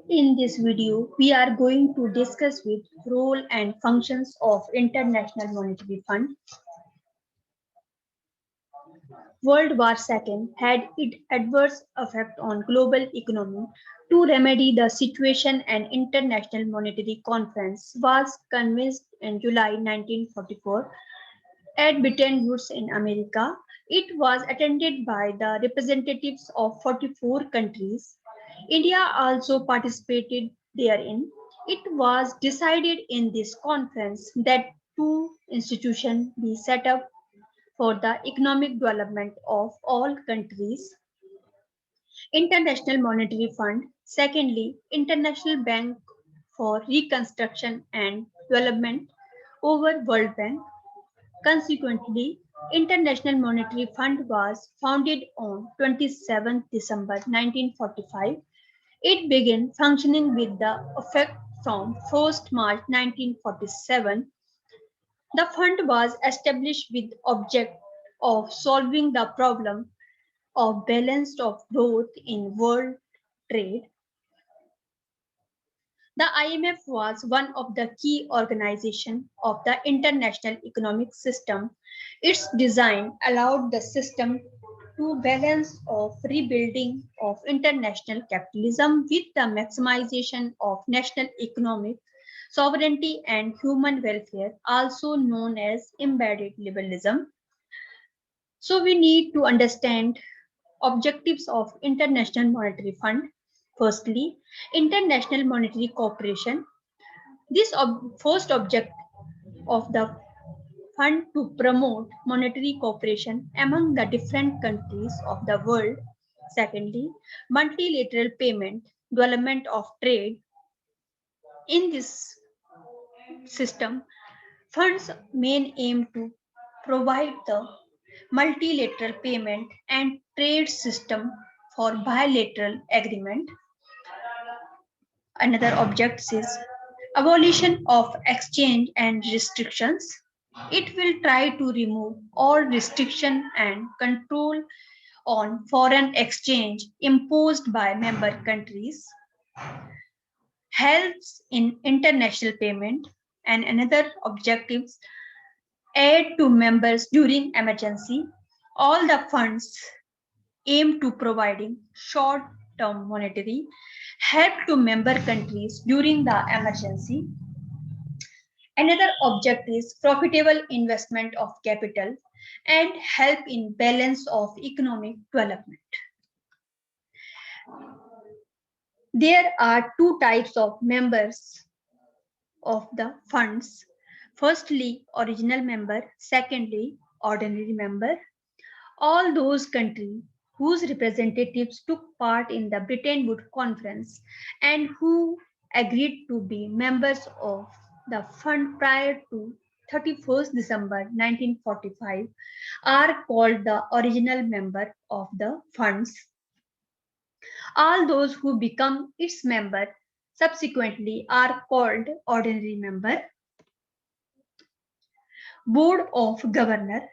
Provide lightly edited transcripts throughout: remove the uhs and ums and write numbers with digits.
In this video, we are going to discuss with role and functions of International Monetary Fund. World War II had its adverse effect on global economy. To remedy the situation, an International Monetary Conference was convened in July 1944 at Baton Woods in America. It was attended by the representatives of 44 countries. India also participated therein. It was decided in this conference that two institutions be set up for the economic development of all countries. International Monetary Fund. Secondly, International Bank for Reconstruction and Development over World Bank. Consequently, International Monetary Fund was founded on 27 December 1945. It began functioning with the effect from 1st March 1947. The fund was established with object of solving the problem of balance of growth in world trade. The IMF was one of the key organizations of the international economic system. Its design allowed the system to balance of rebuilding of international capitalism with the maximization of national economic sovereignty and human welfare, also known as embedded liberalism. So we need to understand objectives of International Monetary Fund. Firstly, International Monetary Cooperation. This first object of the fund to promote monetary cooperation among the different countries of the world. Secondly, multilateral payment, development of trade. In this system, funds main aim to provide the multilateral payment and trade system for bilateral agreement. Another object is abolition of exchange and restrictions. It will try to remove all restriction and control on foreign exchange imposed by member countries, helps in international payment, and another objectives aid to members during emergency. All the funds aim to providing short-term monetary help to member countries during the emergency. Another object is profitable investment of capital and help in balance of economic development. There are two types of members of the funds. Firstly, original member. Secondly, ordinary member. All those countries whose representatives took part in the Bretton Woods Conference and who agreed to be members of the fund prior to 31st December 1945 are called the original member of the funds. All those who become its member subsequently are called ordinary member. Board of Governor.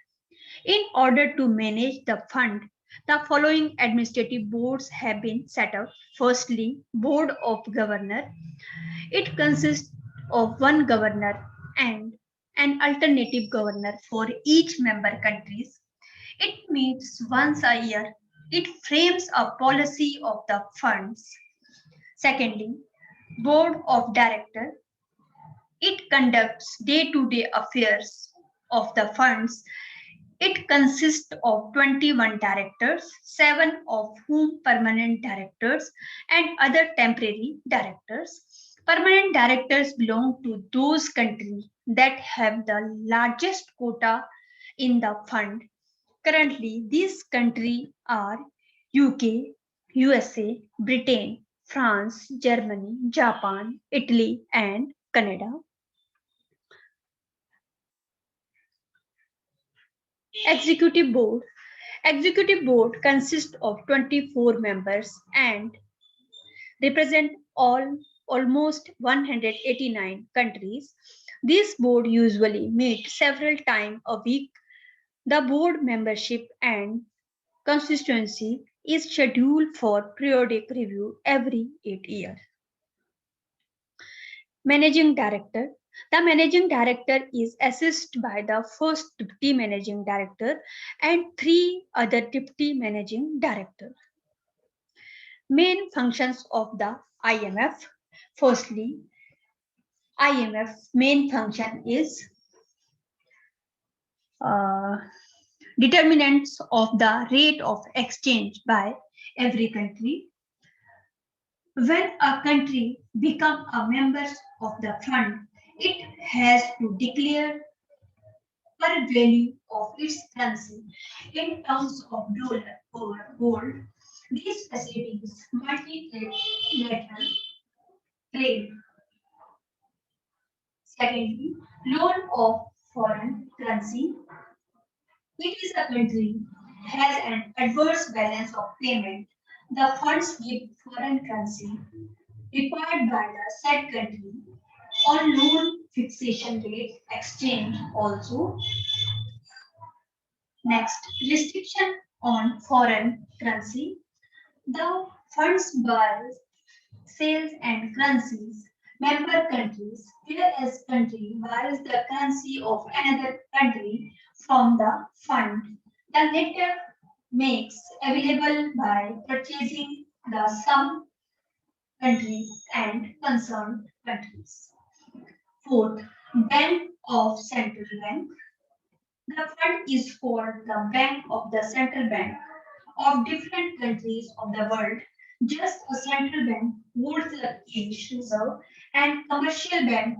In order to manage the fund, the following administrative boards have been set up. Firstly, Board of Governor. It consists of one governor and an alternative governor for each member countries. It meets once a year. It frames a policy of the funds. Secondly, Board of Director. It conducts day-to-day affairs of the funds. It consists of 21 directors, 7 of whom permanent directors and other temporary directors. Permanent directors belong to those countries that have the largest quota in the fund. Currently, these countries are UK, USA, Britain, France, Germany, Japan, Italy, and Canada. Executive Board. Executive Board consists of 24 members and represent almost 189 countries. This board usually meets several times a week. The board membership and constituency is scheduled for periodic review every 8 years. Managing Director. The Managing Director is assisted by the first Deputy Managing Director and three other Deputy Managing Directors. Main functions of the IMF. Firstly, IMF's main function is uh, determinants of the rate of exchange by every country. When a country becomes a member of the fund, it has to declare per value of its currency in terms of dollar or gold. These facilities multilateral trade. Secondly, loan of foreign currency. It is a country has an adverse balance of payment. The funds give foreign currency required by the said country on loan fixation rate exchange also. Next, restriction on foreign currency. The funds buy, sales and currencies member countries, whereas country buys the currency of another country from the fund. The latter makes available by purchasing the sum country and concerned countries. Fourth, Bank of Central Bank. The fund is called the Bank of the Central Bank of different countries of the world. Just a central bank holds the cash reserve and commercial bank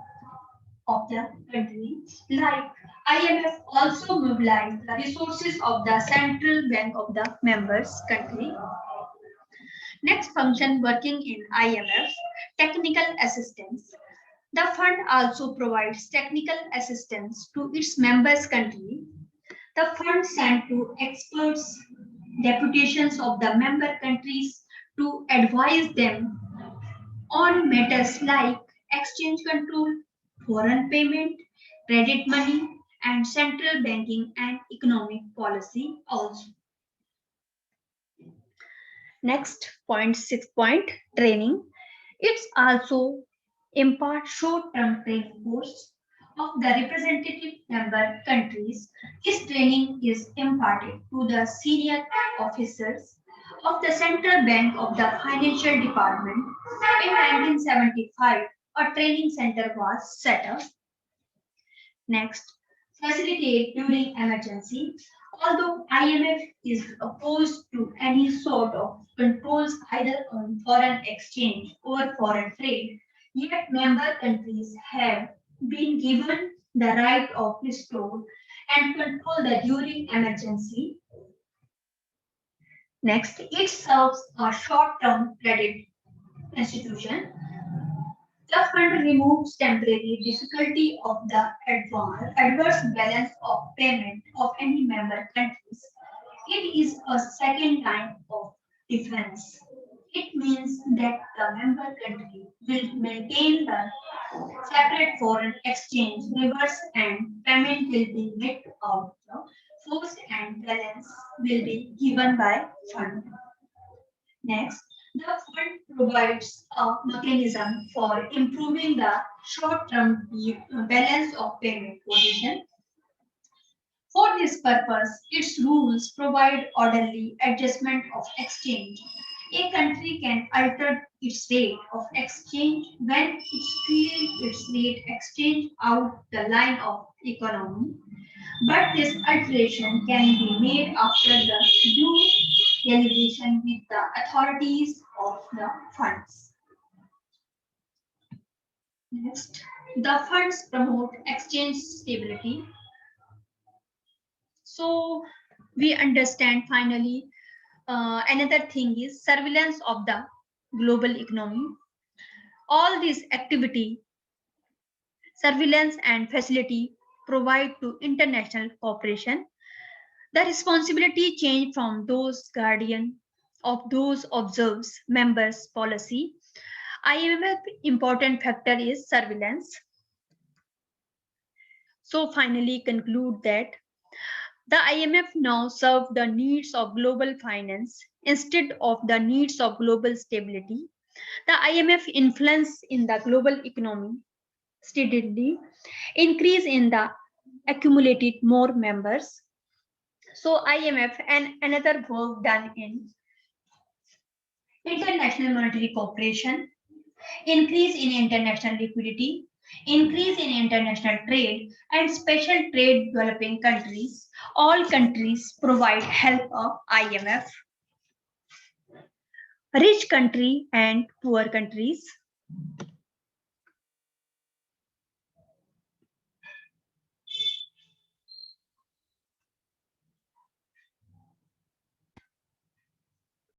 of the country, like IMF, also mobilize the resources of the central bank of the members country. Next function working in IMF, technical assistance. The fund also provides technical assistance to its members country. The fund sent to experts, deputations of the member countries to advise them on matters like exchange control, foreign payment, credit money, and central banking and economic policy also. Next, point 6 point training. It's also impart short-term training course of the representative member countries. This training is imparted to the senior officers of the Central Bank of the Financial Department. In 1975, a training center was set up. Next, facilitate during emergency. Although IMF is opposed to any sort of controls either on foreign exchange or foreign trade, yet member countries have been given the right of restore and control the during emergency. Next, it serves a short-term credit institution. The fund removes temporary difficulty of the adverse balance of payment of any member countries. It is a second line of defense. It means that the member country will maintain the separate foreign exchange reverse and payment will be made out of force and balance will be given by fund. Next, the fund provides a mechanism for improving the short-term balance of payment position. For this purpose, its rules provide orderly adjustment of exchange. A country can alter its rate of exchange when it feels its rate exchange out the line of economy, but this alteration can be made after the due delegation with the authorities of the funds. Next, the funds promote exchange stability. So we understand finally another thing is surveillance of the global economy. All this activity, surveillance and facility provide to international cooperation. The responsibility changed from those guardian of those observes members' policy. IMF important factor is surveillance. So finally conclude that the IMF now serve the needs of global finance instead of the needs of global stability. The IMF influence in the global economy steadily increase in the accumulated more members. So IMF and another work done in international monetary cooperation, increase in international liquidity, increase in international trade, and special trade developing countries. All countries provide help of IMF. Rich country and poor countries.